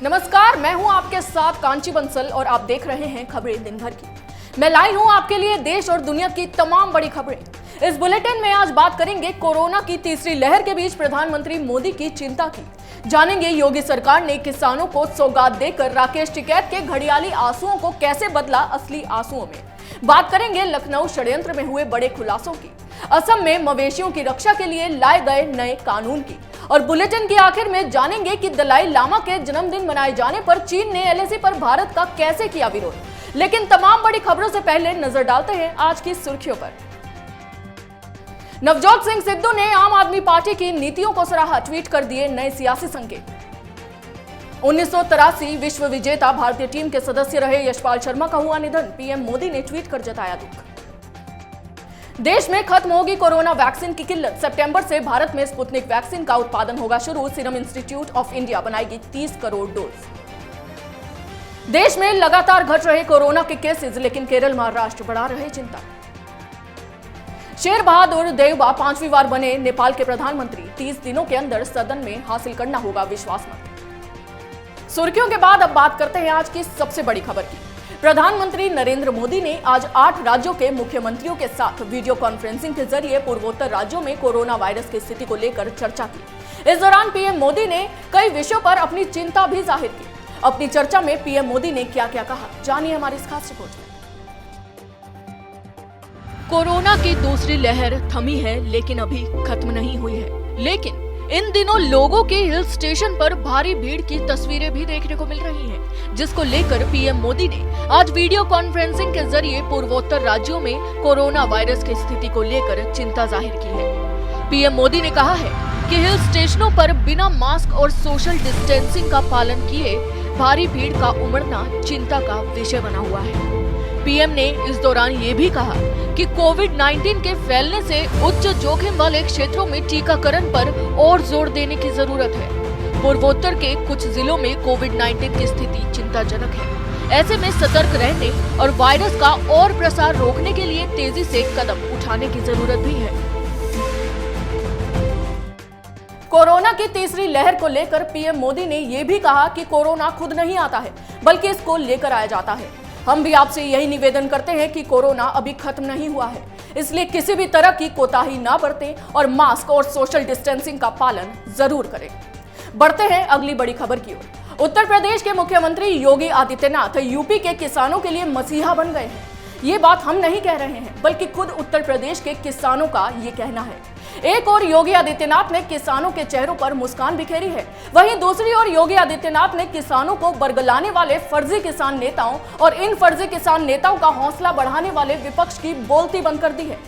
नमस्कार, मैं हूं आपके साथ कांची बंसल और आप देख रहे हैं खबरें दिन भर की। मैं लाई हूं आपके लिए देश और दुनिया की तमाम बड़ी खबरें। इस बुलेटिन में आज बात करेंगे कोरोना की तीसरी लहर के बीच प्रधानमंत्री मोदी की चिंता की। जानेंगे योगी सरकार ने किसानों को सौगात देकर राकेश टिकैत के घड़ियाली आंसुओं को कैसे बदला असली आंसुओं में। बात करेंगे लखनऊ षड्यंत्र में हुए बड़े खुलासों की, असम में मवेशियों की रक्षा के लिए लाए गए नए कानून की, और बुलेटिन के आखिर में जानेंगे कि दलाई लामा के जन्मदिन मनाए जाने पर चीन ने एलएसी पर भारत का कैसे किया विरोध। लेकिन तमाम बड़ी खबरों से पहले नजर डालते हैं आज की सुर्खियों पर। नवजोत सिंह सिद्धू ने आम आदमी पार्टी की नीतियों को सराहा, ट्वीट कर दिए नए सियासी संकेत। 1983 विश्व विजेता भारतीय टीम के सदस्य रहे यशपाल शर्मा का हुआ निधन, पीएम मोदी ने ट्वीट कर जताया दुख। देश में खत्म होगी कोरोना वैक्सीन की किल्लत, सितंबर से भारत में स्पुतनिक वैक्सीन का उत्पादन होगा शुरू, सीरम इंस्टीट्यूट ऑफ इंडिया बनाएगी 30 करोड़ डोज। देश में लगातार घट रहे कोरोना के केसेस, लेकिन केरल महाराष्ट्र बढ़ा रहे चिंता। शेर बहादुर देवबा 5वीं बार बने नेपाल के प्रधानमंत्री, 30 दिनों के अंदर सदन में हासिल करना होगा विश्वास मत। सुर्खियों के बाद अब बात करते हैं आज की सबसे बड़ी खबर की। प्रधानमंत्री नरेंद्र मोदी ने आज 8 राज्यों के मुख्यमंत्रियों के साथ वीडियो कॉन्फ्रेंसिंग के जरिए पूर्वोत्तर राज्यों में कोरोना वायरस की स्थिति को लेकर चर्चा की। इस दौरान पीएम मोदी ने कई विषयों पर अपनी चिंता भी जाहिर की। अपनी चर्चा में पीएम मोदी ने क्या क्या कहा, जानिए हमारी इस खास रिपोर्ट में। कोरोना की दूसरी लहर थमी है, लेकिन अभी खत्म नहीं हुई है। लेकिन इन दिनों लोगों के हिल स्टेशन पर भारी भीड़ की तस्वीरें भी देखने को मिल रही हैं, जिसको लेकर पीएम मोदी ने आज वीडियो कॉन्फ्रेंसिंग के जरिए पूर्वोत्तर राज्यों में कोरोना वायरस की स्थिति को लेकर चिंता जाहिर की है। पीएम मोदी ने कहा है कि हिल स्टेशनों पर बिना मास्क और सोशल डिस्टेंसिंग का पालन किए भारी भीड़ का उमड़ना चिंता का विषय बना हुआ है। पीएम ने इस दौरान ये भी कहा कि कोविड-19 के फैलने से उच्च जोखिम वाले क्षेत्रों में टीकाकरण पर और जोर देने की जरूरत है। पूर्वोत्तर के कुछ जिलों में कोविड-19 की स्थिति चिंताजनक है। ऐसे में सतर्क रहने और वायरस का और प्रसार रोकने के लिए तेजी से कदम उठाने की जरूरत भी है। कोरोना की तीसरी लहर को लेकर पीएम मोदी ने यह भी कहा कि कोरोना खुद नहीं आता है, बल्कि इसको लेकर आया जाता है। हम भी आपसे यही निवेदन करते हैं कि कोरोना अभी खत्म नहीं हुआ है, इसलिए किसी भी तरह की कोताही ना बरतें और मास्क और सोशल डिस्टेंसिंग का पालन जरूर करें। बढ़ते हैं अगली बड़ी खबर की ओर। उत्तर प्रदेश के मुख्यमंत्री योगी आदित्यनाथ यूपी के किसानों के लिए मसीहा बन गए हैं। ये बात हम नहीं कह रहे हैं, बल्कि खुद उत्तर प्रदेश के किसानों का ये कहना है। एक और योगी आदित्यनाथ ने किसानों के चेहरों पर मुस्कान बिखेरी है, वहीं दूसरी ओर योगी आदित्यनाथ ने किसानों को बरगलाने वाले फर्जी किसान नेताओं और इन फर्जी किसान नेताओं का हौसला बढ़ाने वाले विपक्ष की बोलती बंद कर दी है।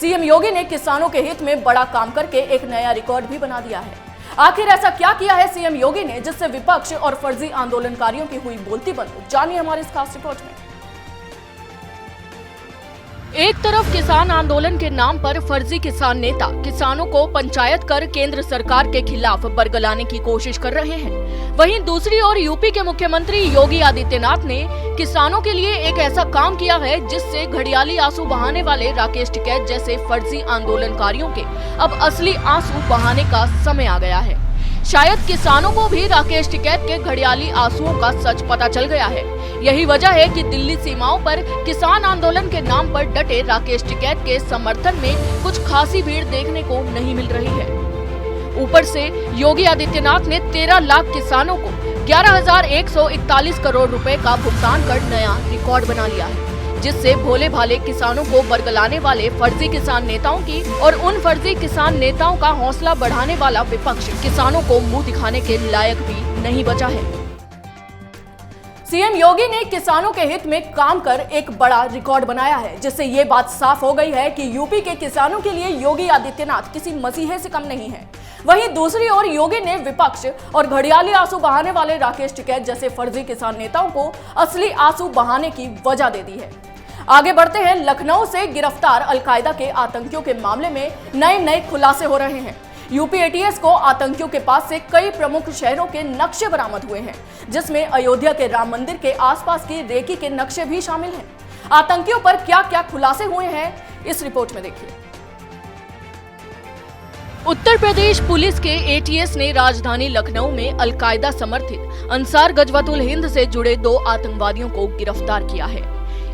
सीएम योगी ने किसानों के हित में बड़ा काम करके एक नया रिकॉर्ड भी बना दिया है। आखिर ऐसा क्या किया है सीएम योगी ने, जिससे विपक्ष और फर्जी आंदोलनकारियों की हुई बोलती बंद, जानिए हमारी इस खास रिपोर्ट में। एक तरफ किसान आंदोलन के नाम पर फर्जी किसान नेता किसानों को पंचायत कर केंद्र सरकार के खिलाफ बरगलाने की कोशिश कर रहे हैं, वहीं दूसरी ओर यूपी के मुख्यमंत्री योगी आदित्यनाथ ने किसानों के लिए एक ऐसा काम किया है जिससे घड़ियाली आंसू बहाने वाले राकेश टिकैत जैसे फर्जी आंदोलनकारियों के अब असली आंसू बहाने का समय आ गया है। शायद किसानों को भी राकेश टिकैत के घड़ियाली आंसुओं का सच पता चल गया है। यही वजह है कि दिल्ली सीमाओं पर किसान आंदोलन के नाम पर डटे राकेश टिकैत के समर्थन में कुछ खासी भीड़ देखने को नहीं मिल रही है। ऊपर से योगी आदित्यनाथ ने 13 लाख किसानों को 11,141 करोड़ रुपए का भुगतान कर नया रिकॉर्ड बना लिया है, जिससे भोले भाले किसानों को बरगलाने वाले फर्जी किसान नेताओं की और उन फर्जी किसान नेताओं का हौसला बढ़ाने वाला विपक्ष किसानों को मुंह दिखाने के लायक भी नहीं बचा है। सीएम योगी ने किसानों के हित में काम कर एक बड़ा रिकॉर्ड बनाया है, जिससे ये बात साफ हो गई है कि यूपी के किसानों के लिए योगी आदित्यनाथ किसी मसीहे से कम नहीं है। वहीं दूसरी ओर योगी ने विपक्ष और घड़ियाली आंसू बहाने वाले राकेश टिकैत जैसे फर्जी किसान नेताओं को असली आंसू बहाने की वजह दे दी है। आगे बढ़ते हैं। लखनऊ से गिरफ्तार अलकायदा के आतंकियों के मामले में नए खुलासे हो रहे हैं। यूपी एटीएस को आतंकियों के पास से कई प्रमुख शहरों के नक्शे बरामद हुए हैं, जिसमें अयोध्या के राम मंदिर के आसपास की रेकी के नक्शे भी शामिल हैं। आतंकियों पर क्या क्या खुलासे हुए हैं, इस रिपोर्ट में देखिए। उत्तर प्रदेश पुलिस के एटीएस ने राजधानी लखनऊ में अलकायदा समर्थित अंसार गजवतुल हिंद से जुड़े 2 आतंकवादियों को गिरफ्तार किया है।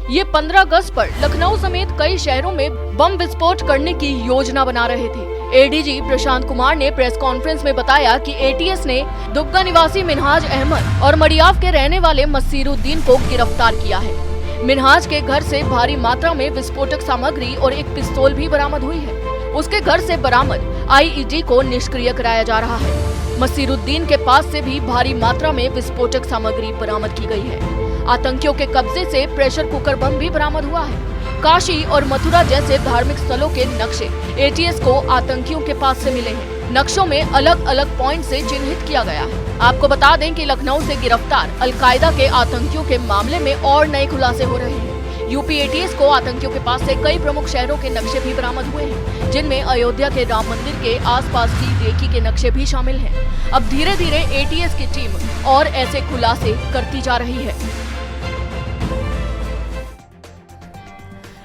ये 15 अगस्त पर लखनऊ समेत कई शहरों में बम विस्फोट करने की योजना बना रहे थे। एडीजी प्रशांत कुमार ने प्रेस कॉन्फ्रेंस में बताया कि एटीएस ने दुबका निवासी मिनहाज अहमद और मडियाव के रहने वाले मसीरुद्दीन को गिरफ्तार किया है। मिनहाज के घर से भारी मात्रा में विस्फोटक सामग्री और एक पिस्तौल भी बरामद हुई है। उसके घर से बरामद आईईडी को निष्क्रिय कराया जा रहा है। मसीरुद्दीन के पास से भी भारी मात्रा में विस्फोटक सामग्री बरामद की गई है। आतंकियों के कब्जे से प्रेशर कुकर बम भी बरामद हुआ है। काशी और मथुरा जैसे धार्मिक स्थलों के नक्शे एटीएस को आतंकियों के पास से मिले हैं। नक्शों में अलग अलग पॉइंट से चिन्हित किया गया है। आपको बता दें कि लखनऊ से गिरफ्तार अलकायदा के आतंकियों के मामले में और नए खुलासे हो रहे हैं। यूपी एटीएस को आतंकियों के पास से कई प्रमुख शहरों के नक्शे भी बरामद हुए हैं, जिनमें अयोध्या के राम मंदिर के आसपास की रेकी के नक्शे भी शामिल हैं। अब धीरे धीरे एटीएस की टीम और ऐसे खुलासे करती जा रही है।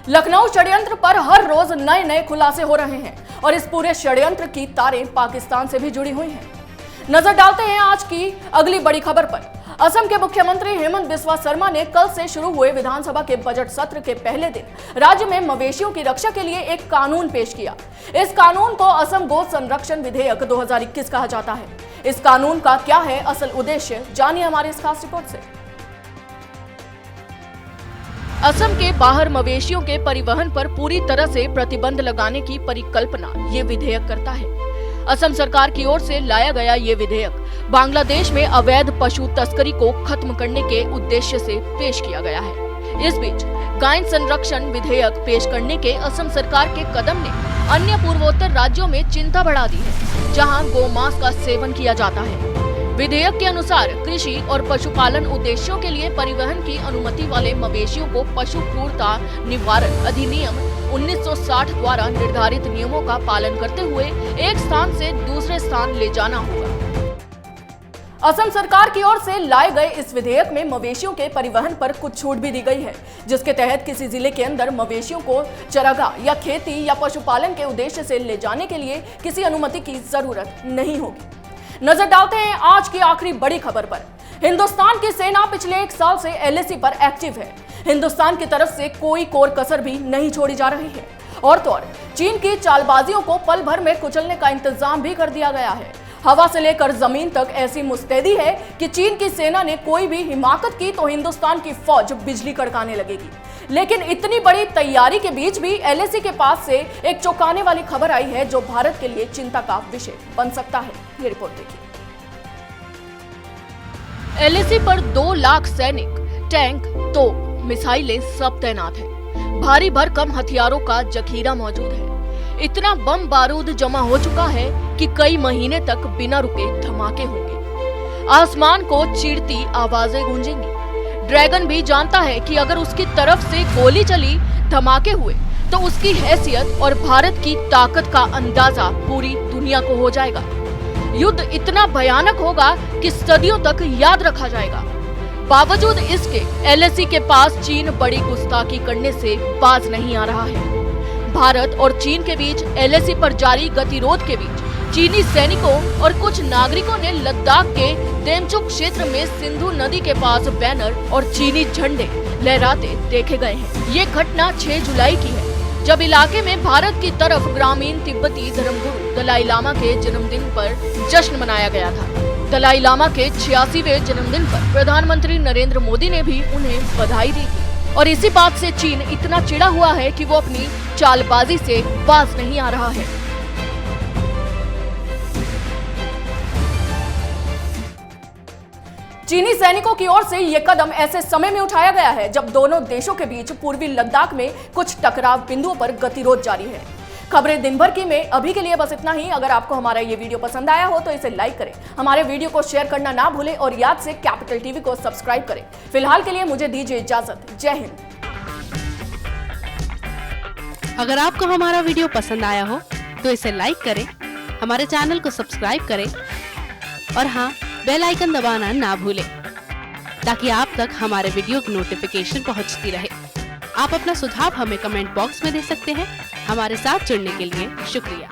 लखनऊ षड्यंत्र पर हर रोज नए नए खुलासे हो रहे हैं और इस पूरे षड्यंत्र की तारें पाकिस्तान से भी जुड़ी हुई हैं। नजर डालते हैं आज की अगली बड़ी खबर पर। असम के मुख्यमंत्री हेमंत बिस्वा शर्मा ने कल से शुरू हुए विधानसभा के बजट सत्र के पहले दिन राज्य में मवेशियों की रक्षा के लिए एक कानून पेश किया। इस कानून को असम गो संरक्षण विधेयक 2021 कहा जाता है। इस कानून का क्या है असल उद्देश्य, जानिए हमारी इस खास रिपोर्ट से। असम के बाहर मवेशियों के परिवहन पर पूरी तरह से प्रतिबंध लगाने की परिकल्पना ये विधेयक करता है। असम सरकार की ओर से लाया गया ये विधेयक बांग्लादेश में अवैध पशु तस्करी को खत्म करने के उद्देश्य से पेश किया गया है। इस बीच गाय संरक्षण विधेयक पेश करने के असम सरकार के कदम ने अन्य पूर्वोत्तर राज्यों में चिंता बढ़ा दी है, जहां गोमांस का सेवन किया जाता है। विधेयक के अनुसार कृषि और पशुपालन उद्देश्यों के लिए परिवहन की अनुमति वाले मवेशियों को पशु क्रूरता निवारण अधिनियम 1960 द्वारा निर्धारित नियमों का पालन करते हुए एक स्थान से दूसरे स्थान ले जाना होगा। असम सरकार की ओर से लाए गए इस विधेयक में मवेशियों के परिवहन पर कुछ छूट भी दी गई है, जिसके तहत किसी जिले के अंदर मवेशियों को चरागाह या खेती या पशुपालन के उद्देश्य से ले जाने के लिए किसी अनुमति की जरूरत नहीं होगी। नजर डालते हैं आज की आखिरी बड़ी खबर पर। हिंदुस्तान की सेना पिछले 1 साल से एलएसी पर एक्टिव है। हिंदुस्तान की तरफ से कोई कोर कसर भी नहीं छोड़ी जा रही है और तो और चीन की चालबाजियों को पल भर में कुचलने का इंतजाम भी कर दिया गया है। हवा से लेकर जमीन तक ऐसी मुस्तैदी है कि चीन की सेना ने कोई भी हिमाकत की तो हिंदुस्तान की फौज बिजली कड़काने लगेगी। लेकिन इतनी बड़ी तैयारी के बीच भी एलएसी के पास से एक चौंकाने वाली खबर आई है, जो भारत के लिए चिंता का विषय बन सकता है। ये रिपोर्ट देखिए। एलएसी पर 2 लाख सैनिक, टैंक, तोप, मिसाइलें सब तैनात है। भारी भरकम हथियारों का जखीरा मौजूद है। इतना बम बारूद जमा हो चुका है कि कई महीने तक बिना रुके धमाके होंगे। आसमान को चीरती आवाजें गूंजेंगी। ड्रैगन भी जानता है कि अगर उसकी तरफ से गोली चली, धमाके हुए, तो उसकी हैसियत और भारत की ताकत का अंदाजा पूरी दुनिया को हो जाएगा। युद्ध इतना भयानक होगा कि सदियों तक याद रखा जाएगा। बावजूद इसके एलएसी के पास चीन बड़ी गुस्ताखी करने से बाज नहीं आ रहा है। भारत और चीन के बीच एलएसी पर जारी गतिरोध के बीच चीनी सैनिकों और कुछ नागरिकों ने लद्दाख के देमचुक क्षेत्र में सिंधु नदी के पास बैनर और चीनी झंडे लहराते देखे गए हैं। ये घटना 6 जुलाई की है, जब इलाके में भारत की तरफ ग्रामीण तिब्बती धर्मगुरु दलाई लामा के जन्मदिन पर जश्न मनाया गया था। दलाई लामा के 86वें जन्मदिन पर प्रधानमंत्री नरेंद्र मोदी ने भी उन्हें बधाई दी थी और इसी बात से चीन इतना चिढ़ा हुआ है कि वो अपनी चालबाजी से बाज नहीं आ रहा है। चीनी सैनिकों की ओर से यह कदम ऐसे समय में उठाया गया है जब दोनों देशों के बीच पूर्वी लद्दाख में कुछ टकराव बिंदुओं पर गतिरोध जारी है। खबरें दिन भर की में अभी के लिए बस इतना ही। अगर आपको हमारा ये वीडियो पसंद आया हो तो इसे लाइक करें, हमारे वीडियो को शेयर करना ना भूलें और याद से कैपिटल टीवी को सब्सक्राइब करें। फिलहाल के लिए मुझे दीजिए इजाजत। जय हिंद। अगर आपको हमारा वीडियो पसंद आया हो तो इसे लाइक करें, हमारे चैनल को सब्सक्राइब करें और हाँ, बेल आइकन दबाना ना भूलें ताकि आप तक हमारे वीडियो की नोटिफिकेशन पहुंचती रहे। आप अपना सुझाव हमें कमेंट बॉक्स में दे सकते हैं। हमारे साथ जुड़ने के लिए शुक्रिया।